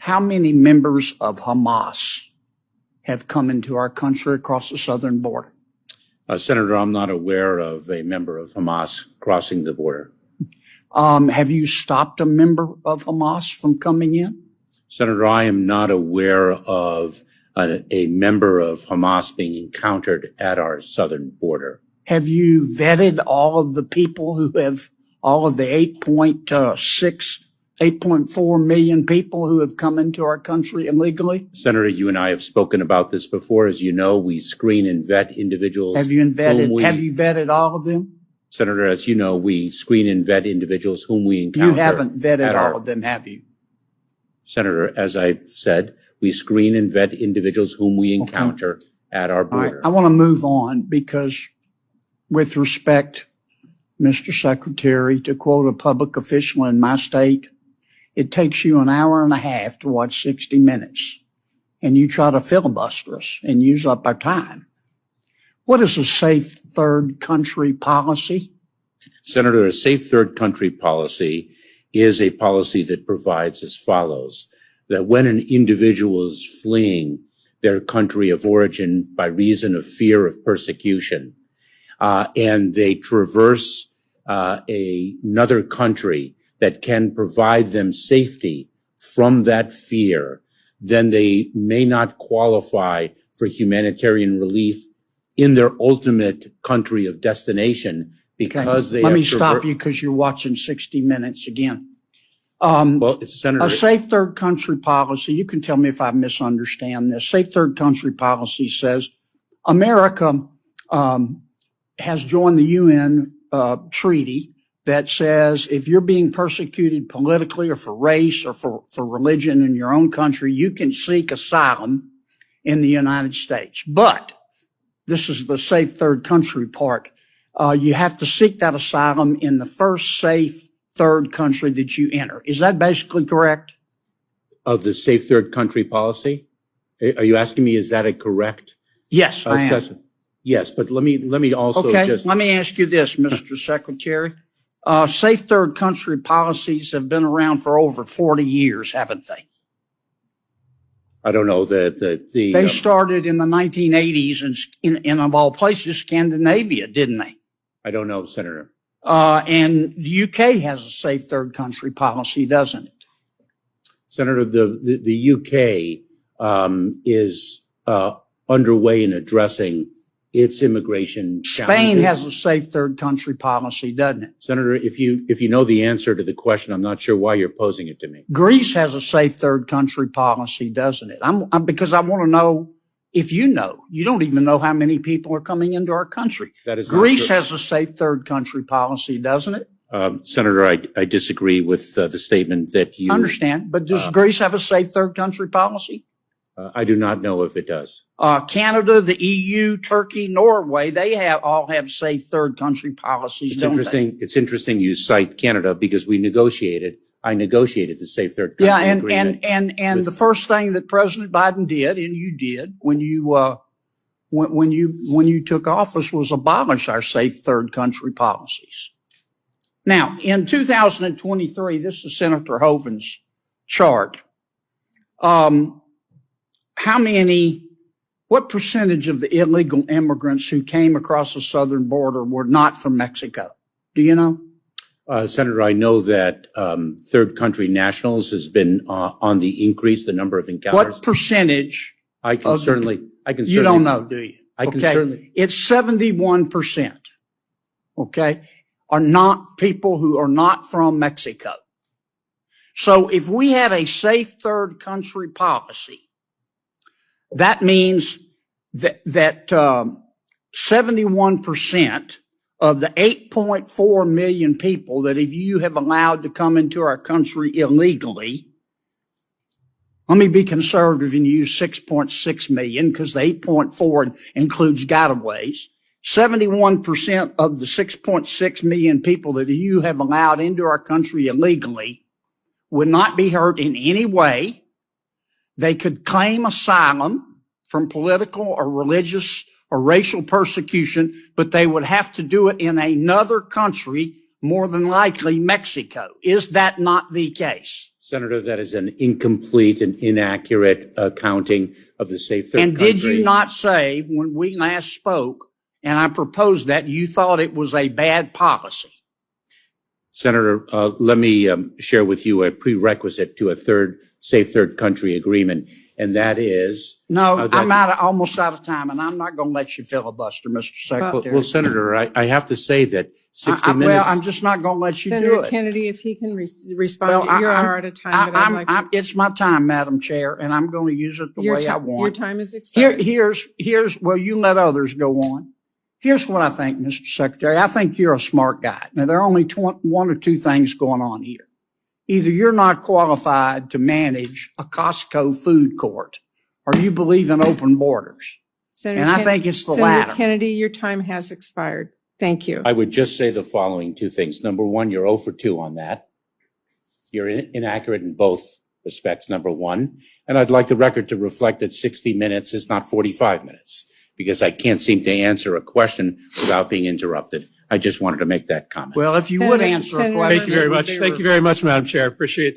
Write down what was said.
how many members of Hamas have come into our country across the southern border? Senator, I'm not aware of a member of Hamas crossing the border. Have you stopped a member of Hamas from coming in? Senator, I am not aware of a member of Hamas being encountered at our southern border. Have you vetted all of the people who have, all of the 8.4 million people who have come into our country illegally? Senator, you and I have spoken about this before. As you know, we screen and vet individuals. Have you vetted all of them? Senator, as you know, we screen and vet individuals whom we encounter. You haven't vetted all of them, have you? Senator, as I said, we screen and vet individuals whom we encounter at our border. All right. I want to move on because, with respect, Mr. Secretary, to quote a public official in my state, it takes you an hour and a half to watch 60 Minutes, and you try to filibuster us and use up our time. What is a safe third country policy? Senator, a safe third country policy is a policy that provides as follows, that when an individual is fleeing their country of origin by reason of fear of persecution, and they traverse another country that can provide them safety from that fear, then they may not qualify for humanitarian relief in their ultimate country of destination because they Let me stop you because you're watching 60 Minutes again. Well, it's Senator. A safe third country policy, you can tell me if I misunderstand this. Safe third country policy says America has joined the UN treaty that says if you're being persecuted politically or for race or for religion in your own country, you can seek asylum in the United States. But this is the safe third country part. You have to seek that asylum in the first safe third country that you enter. Is that basically correct? Of the safe third country policy? Are you asking me, is that a correct Yes, I am. Yes, but let me also Let me ask you this, Mr. Secretary. Safe third country policies have been around for over 40 years, haven't they? I don't know They started in the 1980s in of all places, Scandinavia, didn't they? I don't know, Senator. And the UK has a safe third country policy, doesn't it? Senator, the UK is underway in addressing its immigration challenges. Spain has a safe third country policy, doesn't it? Senator, if you know the answer to the question, I'm not sure why you're posing it to me. Greece has a safe third country policy, doesn't it? Because I want to know if you know. You don't even know how many people are coming into our country. That is Greece has a safe third country policy, doesn't it? Senator, I disagree with the statement that you understand. But does Greece have a safe third country policy? I do not know if it does. Canada, the EU, Turkey, Norway, they all have safe third country policies. It's interesting you cite Canada because I negotiated the safe third country agreement. and the first thing that President Biden did, and you did when you took office, was abolish our safe third country policies. Now, in 2023, this is Senator Hovind's chart. What percentage of the illegal immigrants who came across the southern border were not from Mexico? Do you know? Senator, I know that third country nationals has been on the increase, the number of encounters. What percentage? I can certainly. You don't know, do you? I can certainly. It's 71%. Okay, are not people who are not from Mexico. So if we had a safe third country policy, that means that 71% of the 8.4 million people that if you have allowed to come into our country illegally, let me be conservative and use 6.6 million because the 8.4 includes gotaways. 71% of the 6.6 million people that you have allowed into our country illegally would not be hurt in any way. They could claim asylum from political or religious or racial persecution, but they would have to do it in another country, more than likely Mexico. Is that not the case? Senator, that is an incomplete and inaccurate accounting of the safe third And country. did you not say when we last spoke, and I proposed that, you thought it was a bad policy? Senator, let me share with you a prerequisite to a safe third country agreement, and that is. No, I'm almost out of time, and I'm not going to let you filibuster, Mr. Secretary. Well, Senator, I have to say that 60 minutes. Well, I'm just not going to let you do Senator it. Kennedy, if he can respond, Well, you're out of time, but I'd like to. It's my time, Madam Chair, and I'm going to use it the way I want. Your time is expired. Well, you let others go on. Here's what I think, Mr. Secretary. I think you're a smart guy. Now, there are only one or two things going on here. Either you're not qualified to manage a Costco food court, or you believe in open borders. And I think it's the latter. Senator Kennedy, your time has expired. Thank you. I would just say the following two things. Number one, you're 0 for 2 on that. You're inaccurate in both respects, number one. And I'd like the record to reflect that 60 minutes is not 45 minutes, because I can't seem to answer a question without being interrupted. I just wanted to make that comment. Well, if you would answer a question. Thank you very much. Thank you very much, Madam Chair. Appreciate